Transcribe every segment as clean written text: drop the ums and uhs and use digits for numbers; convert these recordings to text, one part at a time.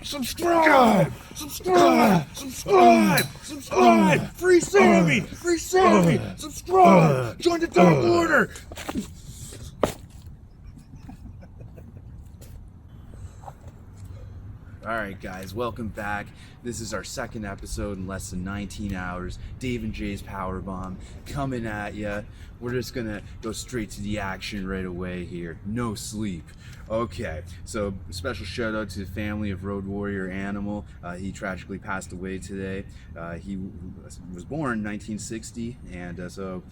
Subscribe! Free Sammy! Subscribe! Join the Dark Order! Alright guys, welcome back. This is our second episode in less than 19 hours. Dave and Jay's Powerbomb coming at ya. We're just gonna go straight to the action right away here. No sleep. Okay, so special shout out to the family of Road Warrior Animal. He tragically passed away today. He was born in 1960, and so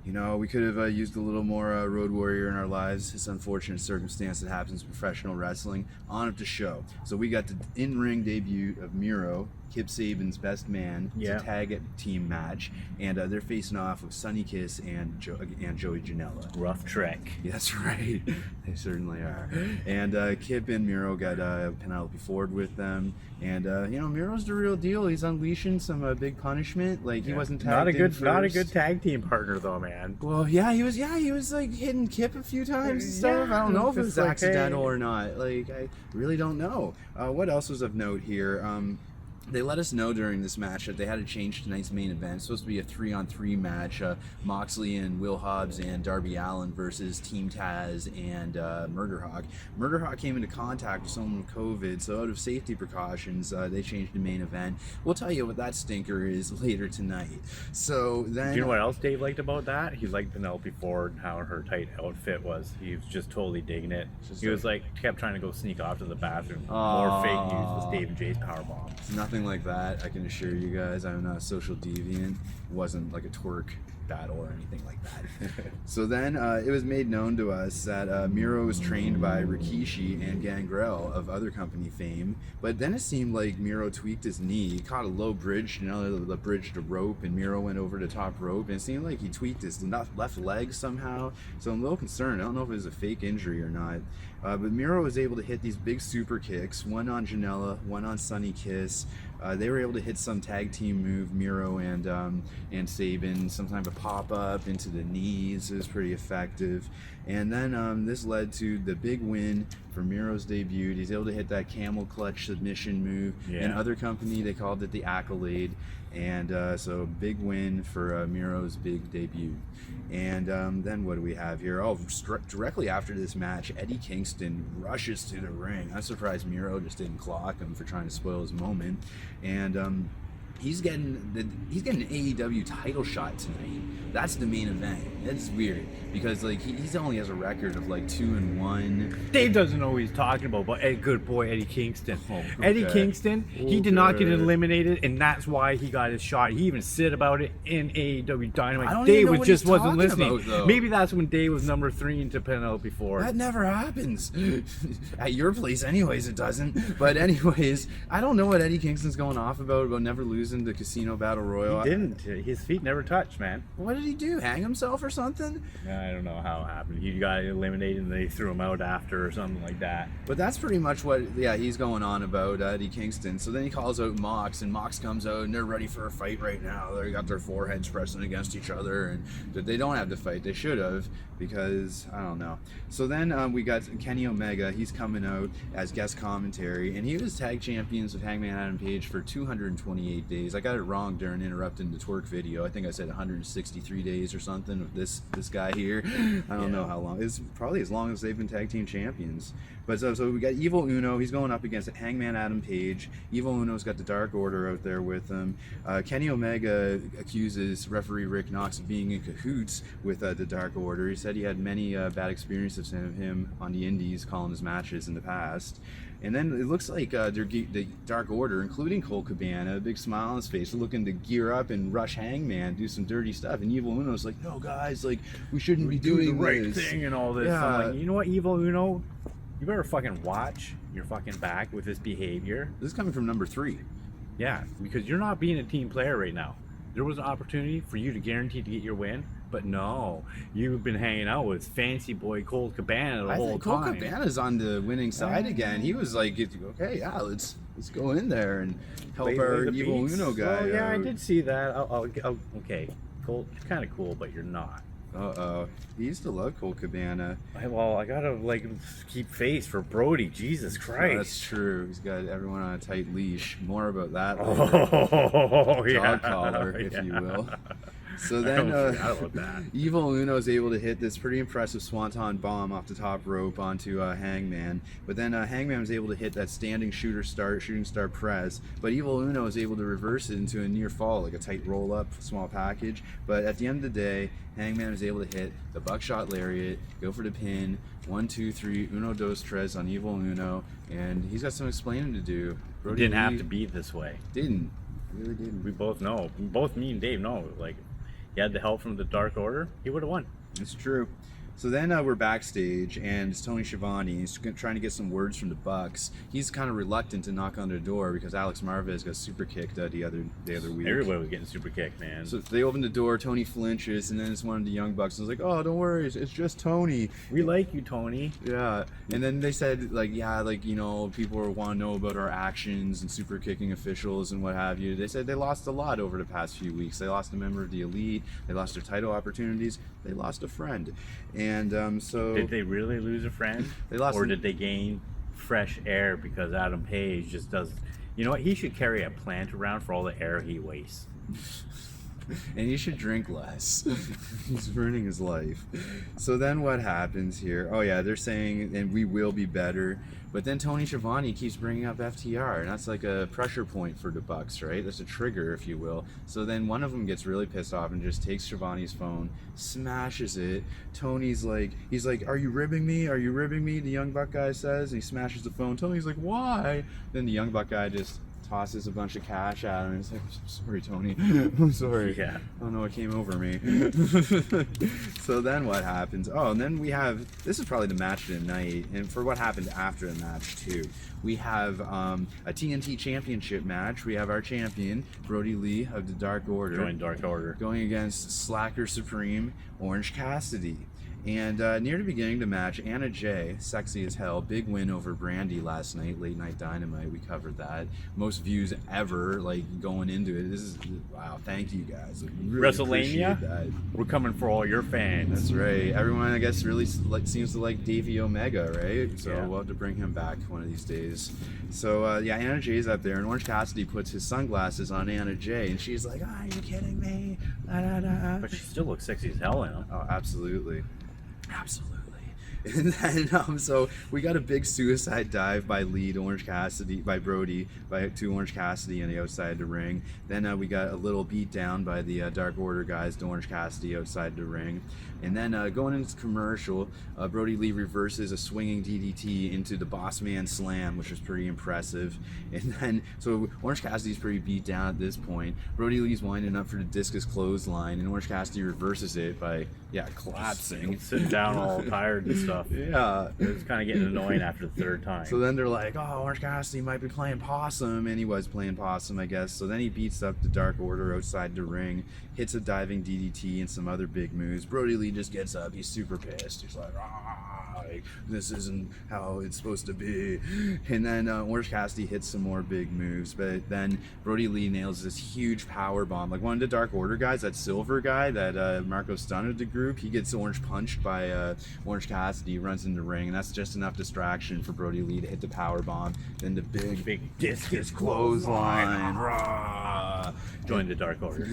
you know, we could have used a little more Road Warrior in our lives. It's an unfortunate circumstance that happens in professional wrestling. On with the show. So we got the in-ring debut of Miro, Kip Sabian's best man. It's a tag team match, and they're facing off with Sonny Kiss and Joey Janela. Rough trek. Yeah, that's right. They certainly are. And Kip and Miro got Penelope Ford with them. And you know, Miro's the real deal. He's unleashing some big punishment. Like he wasn't tagged not a good tag team partner though, man. Well, yeah, he was like hitting Kip a few times and stuff. I don't know if it was accidental or not. Like I really don't know. What else was of note here? They let us know during this match that they had to change tonight's main event. It's supposed to be a 3-on-3 match. Moxley and Will Hobbs and Darby Allin versus Team Taz and Murderhawk. Murderhawk came into contact with someone with COVID, so out of safety precautions, they changed the main event. We'll tell you what that stinker is later tonight. So then, do you know what else Dave liked about that? He liked Penelope Ford and how her tight outfit was. He was just totally digging it. He was like kept trying to go sneak off to the bathroom. More fake news was Dave and Jay's Powerbomb. Nothing like that, I can assure you guys. I'm not a social deviant. It wasn't like a twerk battle or anything like that. So then it was made known to us that Miro was trained by Rikishi and Gangrel of other company fame, but then it seemed like Miro tweaked his knee. He caught a low bridge, you know, the bridge to rope, and Miro went over the top rope, and it seemed like he tweaked his left leg somehow. So I'm a little concerned. I don't know if it was a fake injury or not. But Miro was able to hit these big super kicks, one on Janela, one on Sonny Kiss. They were able to hit some tag team move, Miro and Sabian, some type of pop-up into the knees. It was pretty effective. And then this led to the big win for Miro's debut. He's able to hit that camel clutch submission move. In other company, they called it the Accolade. And so big win for Miro's big debut. And then what do we have here? Oh, directly after this match, Eddie Kingston rushes to the ring. I'm surprised Miro just didn't clock him for trying to spoil his moment. And he's getting an AEW title shot tonight. That's the main event. It's weird because like he only has a record of like 2-1. Dave doesn't know what he's talking about, but good boy Eddie Kingston. Eddie Kingston, he did not get eliminated, and that's why he got his shot. He even said about it in AEW Dynamite. Dave wasn't listening. Maybe that's when Dave was number 3 into Penelope Ford. That never happens. At your place anyways, it doesn't. But anyways, I don't know what Eddie Kingston's going off about never losing the Casino Battle Royal. He didn't. His feet never touched, man. What did he do? Hang himself or something? I don't know how it happened. He got eliminated and they threw him out after or something like that. But that's pretty much what, he's going on about, Eddie Kingston. So then he calls out Mox, and Mox comes out, and they're ready for a fight right now. They got their foreheads pressing against each other, and they don't have to fight. They should have, because, I don't know. So then we got Kenny Omega. He's coming out as guest commentary, and he was tag champions with Hangman Adam Page for 228 days. I got it wrong during interrupting the twerk video. I think I said 163 days or something with this guy here. I don't know how long. It's probably as long as they've been tag team champions. But so we got Evil Uno. He's going up against Hangman Adam Page. Evil Uno's got the Dark Order out there with him. Kenny Omega accuses referee Rick Knox of being in cahoots with the Dark Order. He said he had many bad experiences of him on the indies calling his matches in the past. And then it looks like the Dark Order, including Cole Cabana, a big smile on his face, looking to gear up and rush Hangman, do some dirty stuff. And Evil Uno's like, no, guys, like, we shouldn't be doing the right this thing and all this. Yeah. I'm like, you know what, Evil Uno? You better fucking watch your fucking back with this behavior. This is coming from number 3. Yeah, because you're not being a team player right now. There was an opportunity for you to guarantee to get your win, but no, you've been hanging out with fancy boy Cole Cabana the whole time. Cole Cabana's on the winning side again. He was like, okay, yeah, let's go in there and help our Evil Uno guy. Oh yeah, I did see that. Okay, Cole, you're kind of cool, but you're not. Uh-oh. He used to love Colt Cabana. Well, I gotta like keep face for Brodie. Jesus Christ. That's true. He's got everyone on a tight leash. More about that later. Oh, yeah. Dog collar, if you will. So then Evil Uno's able to hit this pretty impressive swanton bomb off the top rope onto Hangman. But then Hangman was able to hit that standing shooting star press. But Evil Uno is able to reverse it into a near fall, like a tight roll up, small package. But at the end of the day, Hangman was able to hit the Buckshot Lariat, go for the pin, 1, 2, 3, Uno dos tres on Evil Uno. And he's got some explaining to do. Brodie didn't have to be this way. Didn't. Really didn't. We both know. Both me and Dave know. Like, he had the help from the Dark Order, he would have won. It's true. So then we're backstage, and it's Tony Schiavone. He's trying to get some words from the Bucks. He's kind of reluctant to knock on their door because Alex Marvez got super kicked the other week. Everybody was getting super kicked, man. So they open the door, Tony flinches, and then it's one of the Young Bucks. And was like, "Oh, don't worry, it's just Tony. We like you, Tony." Yeah. And then they said, like, yeah, like, you know, people want to know about our actions and super kicking officials and what have you. They said they lost a lot over the past few weeks. They lost a member of the Elite. They lost their title opportunities. They lost a friend. And so... Did they really lose a friend? They lost... Or did they gain fresh air because Adam Page just does... You know what? He should carry a plant around for all the air he wastes. And he should drink less. He's ruining his life. So then what happens here? Oh yeah, they're saying, and we will be better. But then Tony Schiavone keeps bringing up FTR, and that's like a pressure point for the Bucks, right? That's a trigger, if you will. So then one of them gets really pissed off and just takes Schiavone's phone, smashes it. Tony's like, he's like, "Are you ribbing me? Are you ribbing me?" The Young Buck guy says. And he smashes the phone. Tony's like, "Why?" Then the Young Buck guy just tosses a bunch of cash at him, and he's like, "I'm sorry, Tony. I'm sorry. Yeah. I don't know what came over me." So then what happens? Oh, and then we have, this is probably the match of the night, and for what happened after the match too. We have a TNT Championship match. We have our champion, Brodie Lee of the Dark Order. Join Dark Order. Going against Slacker Supreme, Orange Cassidy. And near the beginning of the match, Anna Jay, sexy as hell, big win over Brandy last night, Late Night Dynamite. We covered that. Most views ever, like, going into it. This is, wow, thank you guys. I really appreciate that. We're coming for all your fans. That's right. Everyone, I guess, really seems to like Davey Omega, right? So yeah. We'll have to bring him back one of these days. So, yeah, Anna Jay's up there, and Orange Cassidy puts his sunglasses on Anna Jay, and she's like, "Are you kidding me?" Da, da, da. But she still looks sexy as hell now. Oh, absolutely. Absolutely. And then, so we got a big suicide dive by Brodie to Orange Cassidy on the outside the ring. Then we got a little beat down by the Dark Order guys to Orange Cassidy outside the ring. And then going into commercial, Brodie Lee reverses a swinging DDT into the Boss Man Slam, which was pretty impressive. And then, so Orange Cassidy's pretty beat down at this point. Brodie Lee's winding up for the Discus Clothesline, and Orange Cassidy reverses it by, collapsing. Sitting down all tired and stuff. Yeah. It was kind of getting annoying after the third time. So then they're like, "Oh, Orange Cassidy might be playing possum," and he was playing possum, I guess. So then he beats up the Dark Order outside the ring, hits a diving DDT and some other big moves. Brodie Lee just gets up. He's super pissed. He's like, "This isn't how it's supposed to be." And then Orange Cassidy hits some more big moves, but then Brodie Lee nails this huge power bomb. Like one of the Dark Order guys, that silver guy that Marco stunned the group, he gets orange punched by Orange Cassidy, runs in the ring, and that's just enough distraction for Brodie Lee to hit the power bomb. Then the big Discus clothesline. Join the Dark Order.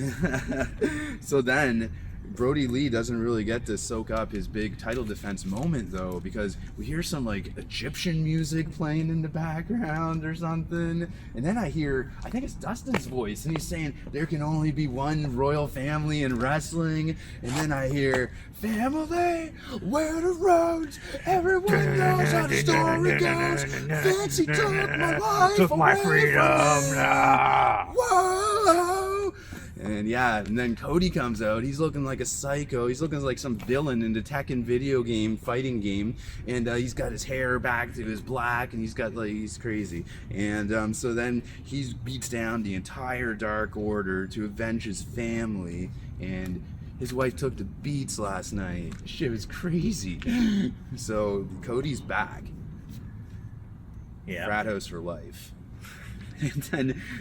So then Brodie Lee doesn't really get to soak up his big title defense moment, though, because we hear some like Egyptian music playing in the background or something, and then I think it's Dustin's voice, and he's saying there can only be one royal family in wrestling, and then I hear, "Family, where the roads, everyone knows how the story goes, Fancy took my life Took my freedom. Whoa!" And yeah, and then Cody comes out. He's looking like a psycho. He's looking like some villain in the Tekken video game, fighting game. And he's got his hair back to his black, and he's crazy. And so then he beats down the entire Dark Order to avenge his family. And his wife took the beats last night. Shit was crazy. So Cody's back. Yeah. Frat house for life.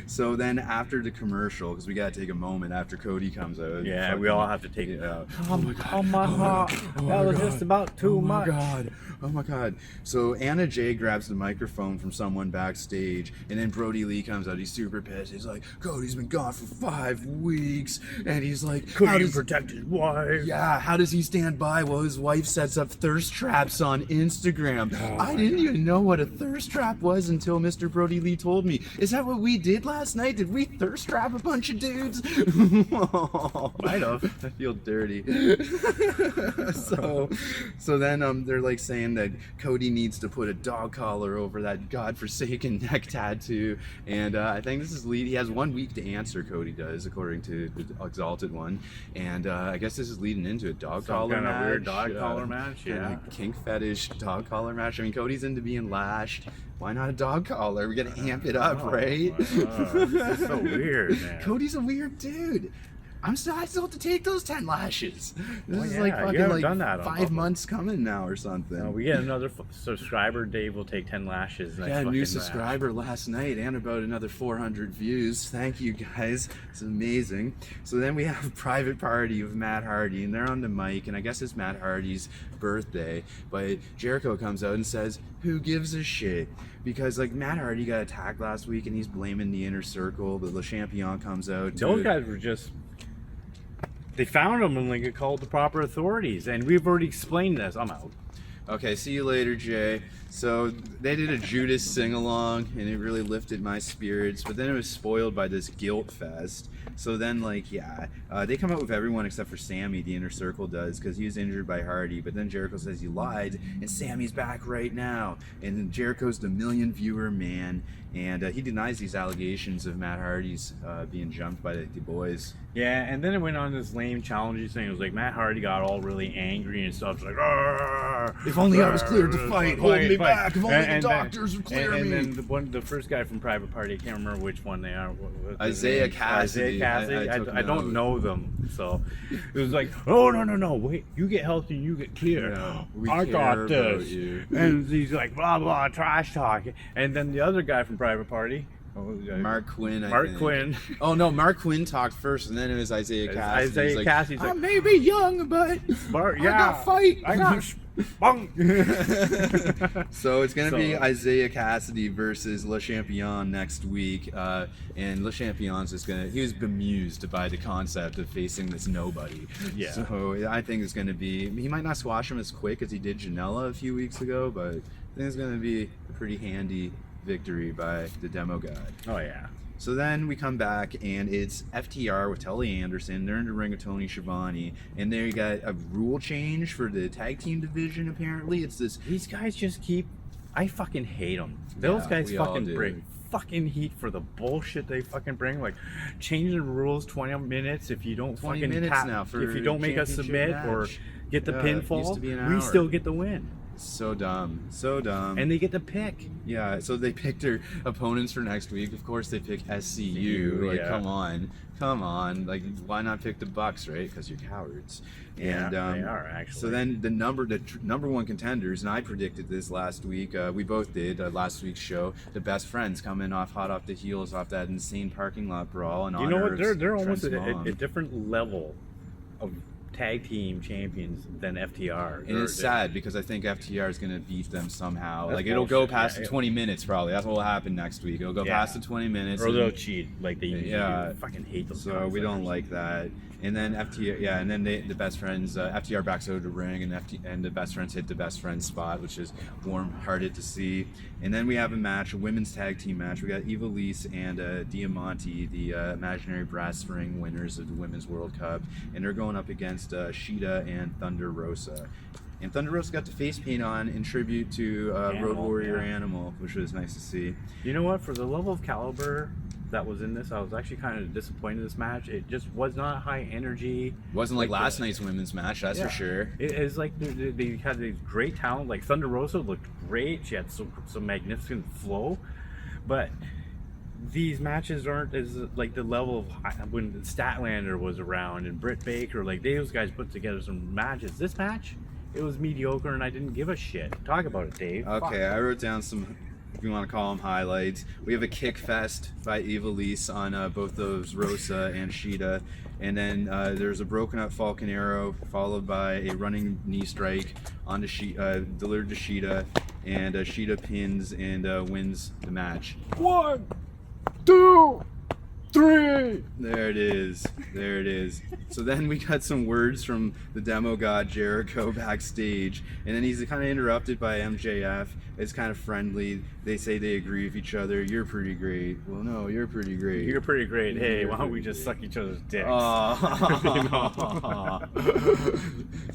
So then after the commercial, because we gotta take a moment after Cody comes out. Yeah, we all have to take it out. Oh my god. Oh my god. That was just about too much. Oh my god. So Anna Jay grabs the microphone from someone backstage, and then Brodie Lee comes out. He's super pissed. He's like, Cody's been gone for 5 weeks, and he's like, Could he protect his wife? Yeah, how does he stand by while his wife sets up thirst traps on Instagram? I didn't even know what a thirst trap was until Mr. Brodie Lee told me. Is that what we did last night? Did we thirst trap a bunch of dudes? Might have. I feel dirty. So then they're like saying that Cody needs to put a dog collar over that godforsaken neck tattoo, and I think this is he has 1 week to answer. Cody does, according to the Exalted One, and I guess this is leading into a dog collar kind match. Of weird dog collar match, yeah. Kind of kink fetish dog collar match. I mean, Cody's into being lashed. Why not a dog collar? We gotta amp it up, right? This is so weird, man. Cody's a weird dude. I still have to take those 10 lashes. This is like you fucking haven't like done that 5 months coming now or something. We get another subscriber. Dave will take 10 lashes. Yeah, a new subscriber last night and about another 400 views. Thank you guys. It's amazing. So then we have a private party with Matt Hardy, and they're on the mic, and I guess it's Matt Hardy's birthday. But Jericho comes out and says, "Who gives a shit?" Because like Matt Hardy got attacked last week, and he's blaming the Inner Circle. The Le Champion comes out. Those guys were just. They found him and like called the proper authorities, and we've already explained this. I'm out. Okay, see you later, Jay. So they did a Judas sing-along, and it really lifted my spirits, but then it was spoiled by this guilt fest. So then, like, yeah, they come out with everyone except for Sammy, the Inner Circle does, because he was injured by Hardy, but then Jericho says he lied, and Sammy's back right now, and Jericho's the million-viewer man, and he denies these allegations of Matt Hardy's being jumped by the boys. Yeah, and then it went on this lame challenging thing. It was like Matt Hardy got all really angry and stuff. It's like, if only I was cleared to fight, hold me back. If only the doctors would clear me. And then the first guy from Private Party, I can't remember which one they are. Isiah Kassidy. I don't know them, so it was like, oh no, wait, you get healthy, you get clear. Yeah, I got this, and he's like blah blah trash talk, and then the other guy from Private Party. Mark Quinn. Quinn. Oh no, Mark Quinn talked first, and then it was Isiah Kassidy. Isiah Kassidy's like, I may be young, but I got fight. I got spunk. So it's gonna be Isiah Kassidy versus Le Champion next week, and Le Champion's just he was bemused by the concept of facing this nobody. Yeah. So I think it's gonna be. He might not squash him as quick as he did Janela a few weeks ago, but I think it's gonna be a pretty handy victory by the demo god. Oh yeah. So then we come back, and it's FTR with Tully Anderson. They're in the ring with Tony Schiavone, and they got a rule change for the tag team division. Apparently, it's this. These guys just keep. I fucking hate them. Those guys fucking bring fucking heat for the bullshit they fucking bring. Like changing the rules 20 minutes if you don't 20 fucking minutes now for if you don't make us submit match. Or get the pinfall, we hour. still get the win. So dumb. And they get to pick. Yeah, so they picked their opponents for next week. Of course, they pick SCU. Like, come on. Like, why not pick the Bucks, right? Because you're cowards. And, they are, actually. So then the number one contenders, and I predicted this last week. We both did last week's show. The Best Friends coming hot off the heels off that insane parking lot brawl. And you know what? They're almost a different level of tag team champions than FTR. And it's sad because I think FTR is going to beat them somehow. That's like it'll go past the 20 minutes probably. That's what will happen next week. It'll go past the 20 minutes. Or they'll cheat like they usually do. I fucking hate those. So we don't like that. And then FTR, and then the Best Friends, FTR backs out of the ring, and the Best Friends hit the Best Friends spot, which is warm-hearted to see. And then we have a match, a women's tag team match. We got Eva Lise and Diamante, the imaginary brass ring winners of the Women's World Cup, and they're going up against Shida and Thunder Rosa. And Thunder Rosa got the face paint on in tribute to Road Warrior Animal, which was nice to see. You know what? For the level of caliber that was in this, I was actually kind of disappointed in this match. It just was not high energy. Wasn't like last night's women's match, that's for sure. It's like they had these great talent. Like Thunder Rosa looked great. She had some magnificent flow, but these matches aren't as like the level of when Statlander was around and Britt Baker. Like those guys put together some matches. This match, it was mediocre, and I didn't give a shit. Talk about it, Dave. Okay, I wrote down some if you want to call them highlights. We have a kick fest by Ivelisse on both those Rosa and Shida. And then there's a broken up Falcon Arrow, followed by a running knee strike onto delivered to Shida. And Shida pins and wins the match. 1, 2, 3. There it is. There it is. So then we got some words from the demo god Jericho backstage, and then he's kind of interrupted by MJF. It's kind of friendly. They say they agree with each other. You're pretty great. Well, no, you're pretty great. You're pretty great. Hey, why don't we just suck each other's dicks?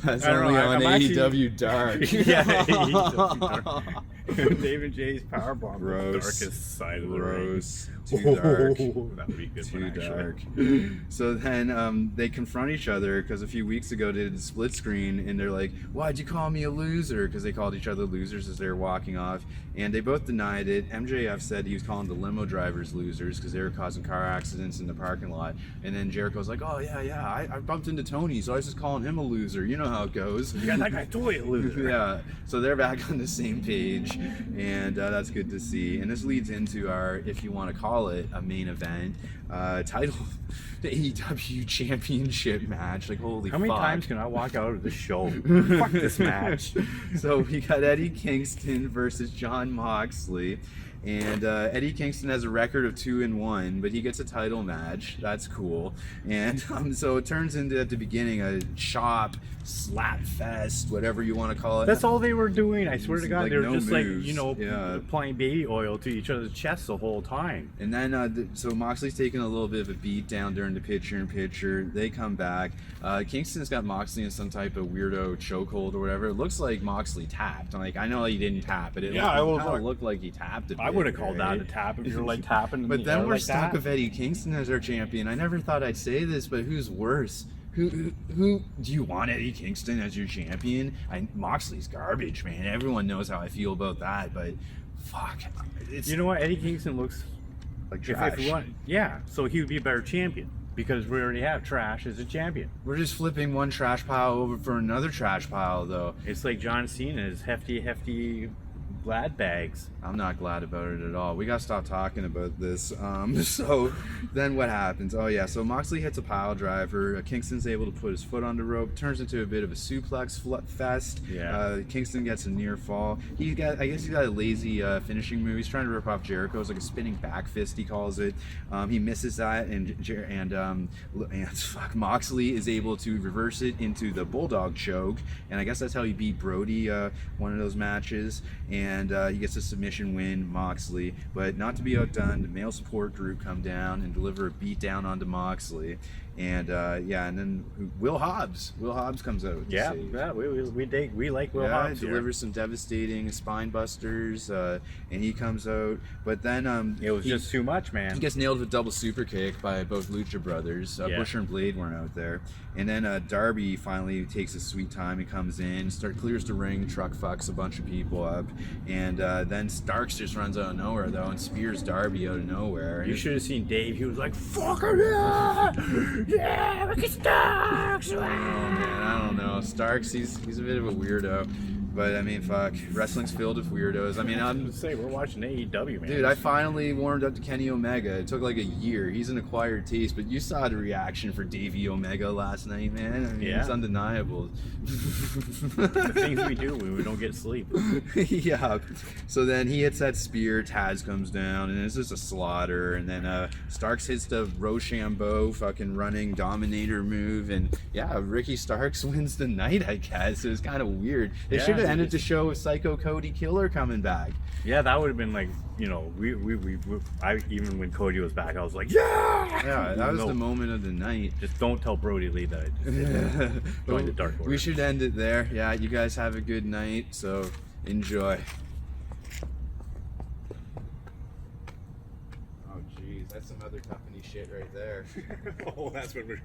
That's only on AEW Dark. Yeah, AEW Dark. Dave and Jay's powerbomb. Gross. Darkest side of the Gross. ring. Too dark. That would be good. Too one, dark. So then they confront each other because a few weeks ago they did a split screen and they're like, "Why'd you call me a loser?" Because they called each other losers as they were walking off, and they both denied it. MJF said he was calling the limo drivers losers because they were causing car accidents in the parking lot, and then Jericho's like, "Oh yeah, I bumped into Tony, so I was just calling him a loser. You know how it goes." Yeah, that guy totally a loser. Yeah. So they're back on the same page, and that's good to see. And this leads into our, if you want to call it, a main event title, the AEW Championship match. Like, holy How many fuck. times can I walk out of this show? Fuck this match. So we got Eddie Kingston versus Jon Moxley. And Eddie Kingston has a record of 2-1, but he gets a title match. That's cool. And so it turns into, at the beginning, a chop, slap fest, whatever you want to call it. That's all they were doing. I swear to God, Like, they were no just moves. applying baby oil to each other's chests the whole time. And then, so Moxley's taking a little bit of a beat down during the picture-in-picture. They come back. Kingston's got Moxley in some type of weirdo chokehold or whatever. It looks like Moxley tapped. I'm like, I know he didn't tap, but it looked like he tapped it. I would have called that a tap if you're like tapping. In But the then air we're like stuck that. with Eddie Kingston as our champion. I never thought I'd say this, but who's worse? Who do you want Eddie Kingston as your champion? Moxley's garbage, man. Everyone knows how I feel about that, but fuck. You know what? Eddie Kingston looks like if trash. we want, yeah. So he would be a better champion because we already have Trash as a champion. We're just flipping one trash pile over for another trash pile, though. It's like John Cena's hefty glad bags. I'm not glad about it at all. We gotta stop talking about this. So then what happens? Oh yeah, so Moxley hits a pile driver. Kingston's able to put his foot on the rope. Turns into a bit of a suplex fest. Yeah. Kingston gets a near fall. I guess he's got a lazy finishing move. He's trying to rip off Jericho. It's like a spinning back fist, he calls it. He misses that, and fuck, Moxley is able to reverse it into the bulldog choke, and I guess that's how he beat Brodie one of those matches. And he gets a submission win, Moxley. But not to be outdone, the male support group come down and deliver a beat down onto Moxley. And and then Will Hobbs comes out. Yeah, we like Will Hobbs. He delivers some devastating spine busters, and he comes out. But then It was just too much, man. he gets nailed with a double super kick by both Lucha Brothers. Butcher and Blade weren't out there. And then Darby finally takes his sweet time. He comes in, clears the ring, truck fucks a bunch of people up. And then Starks just runs out of nowhere, though, and spears Darby out of nowhere. You should have seen Dave. He was like, "Fuck it, yeah, look at Starks." Oh, man, I don't know. Starks, he's a bit of a weirdo. But, I mean, fuck. Wrestling's filled with weirdos. I mean, I'm say we're watching AEW, man. Dude, I finally warmed up to Kenny Omega. It took like a year. He's an acquired taste, but you saw the reaction for Davey Omega last night, man. I mean, it's undeniable. The things we do when we don't get sleep. Yeah. So then he hits that spear. Taz comes down, and it's just a slaughter. And then Starks hits the Rochambeau fucking running Dominator move, and yeah, Ricky Starks wins the night. I guess it was kind of weird. They should have ended the show with Psycho Cody Killer coming back. Yeah, that would have been like, you know, I even when Cody was back, I was like, yeah, that was the moment of the night. Just don't tell Brodie Lee that I just joined the Dark Order. We should end it there. Yeah, you guys have a good night, so enjoy. Oh, geez, that's some other company shit right there. Oh, that's what we're